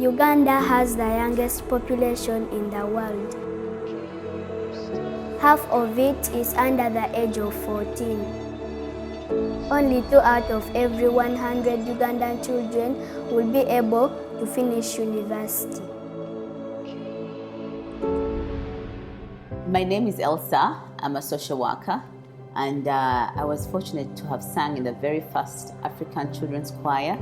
Uganda has the youngest population in the world. Half of it is under the age of 14. Only 2 out of every 100 Ugandan children will be able to finish university. My name is Elsa. I'm a social worker, and I was fortunate to have sung in the very first African Children's Choir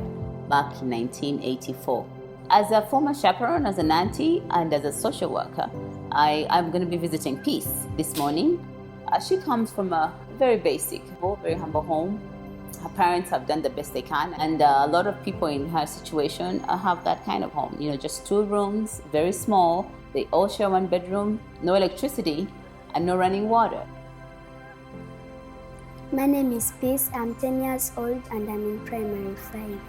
back in 1984. As a former chaperone, as an auntie, and as a social worker, I'm going to be visiting Peace this morning. She comes from a very basic, very humble home. Her parents have done the best they can, and a lot of people in her situation have that kind of home. Just 2 rooms, very small. They all share 1 bedroom, no electricity, and no running water. My name is Peace. I'm 10 years old and I'm in primary 5.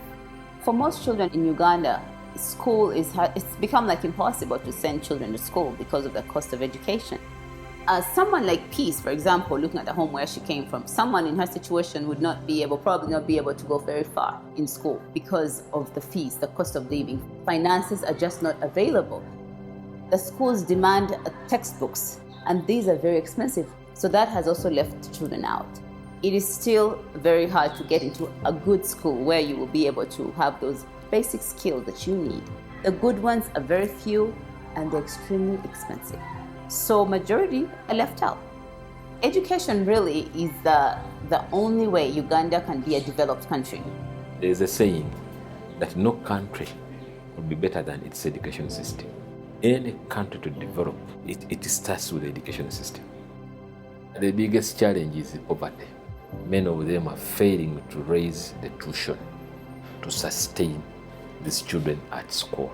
For most children in Uganda, school it's become like impossible to send children to school because of the cost of education. Someone like Peace, for example, looking at the home where she came from, someone in her situation would probably not be able to go very far in school because of the fees, the cost of living. Finances are just not available. The schools demand textbooks, and these are very expensive. So that has also left children out. It is still very hard to get into a good school where you will be able to have those basic skills that you need. The good ones are very few and they're extremely expensive. So majority are left out. Education really is the only way Uganda can be a developed country. There is a saying that no country will be better than its education system. Any country to develop, it starts with the education system. The biggest challenge is poverty. Many of them are failing to raise the tuition to sustain these children at school.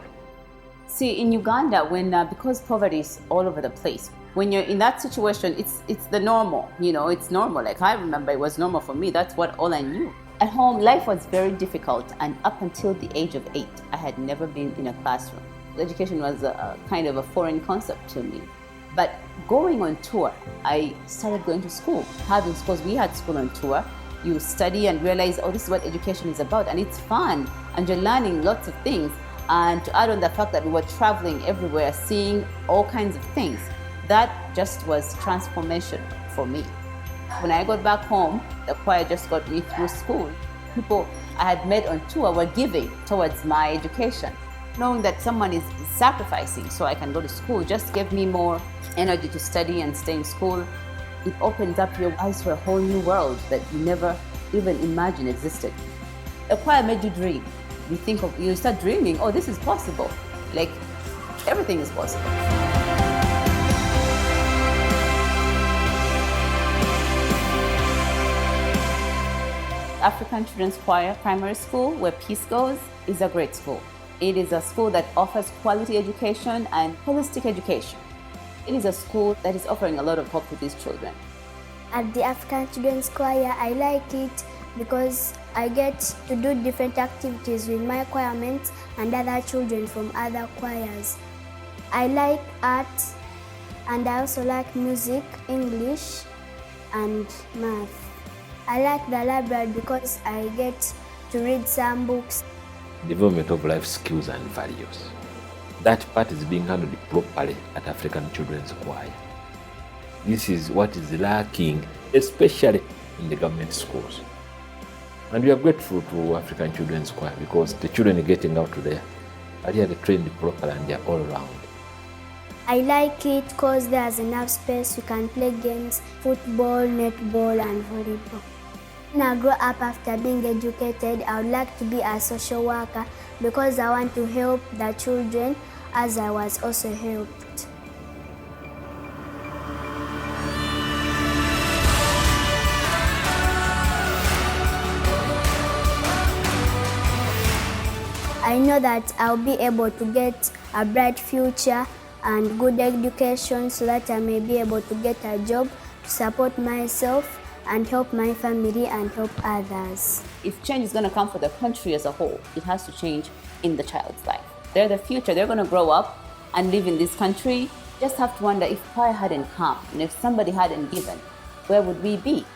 See, in Uganda, because poverty is all over the place, when you're in that situation, it's the normal. It's normal. Like I remember, it was normal for me. That's all I knew. At home, life was very difficult, and up until the age of 8, I had never been in a classroom. Education was a kind of a foreign concept to me. But going on tour, I started going to school. Having schools, we had school on tour. You study and realize, this is what education is about, and it's fun, and you're learning lots of things. And to add on the fact that we were traveling everywhere, seeing all kinds of things, that just was transformation for me. When I got back home, the choir just got me through school. People I had met on tour were giving towards my education. Knowing that someone is sacrificing so I can go to school just gave me more energy to study and stay in school. It opens up your eyes for a whole new world that you never even imagined existed. The choir made you dream. You start dreaming, this is possible. Like, everything is possible. African Children's Choir Primary School, where Peace goes, is a great school. It is a school that offers quality education and holistic education. It is a school that is offering a lot of hope to these children. At the African Children's Choir, I like it because I get to do different activities with my choir mates and other children from other choirs. I like art, and I also like music, English, and math. I like the library because I get to read some books. Development of life skills and values. That part is being handled properly at African Children's Choir. This is what is lacking, especially in the government schools. And we are grateful to African Children's Choir because the children are getting out there are really trained properly and they are all around. I like it because there's enough space. You can play games, football, netball, and volleyball. When I grow up after being educated, I would like to be a social worker because I want to help the children as I was also helped. I know that I'll be able to get a bright future and good education so that I may be able to get a job to support myself and help my family and help others. If change is going to come for the country as a whole, it has to change in the child's life. They're the future. They're going to grow up and live in this country. Just have to wonder, if choir hadn't come and if somebody hadn't given, where would we be?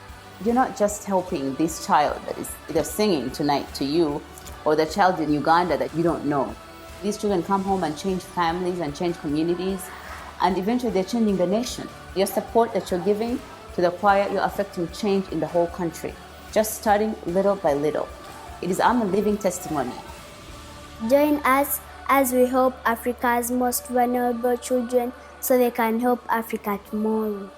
You're not just helping this child that is either singing tonight to you or the child in Uganda that you don't know. These children come home and change families and change communities, and eventually they're changing the nation. Your support that you're giving to the choir, you're affecting change in the whole country, just starting little by little. I'm a living testimony. Join us as we help Africa's most vulnerable children so they can help Africa tomorrow.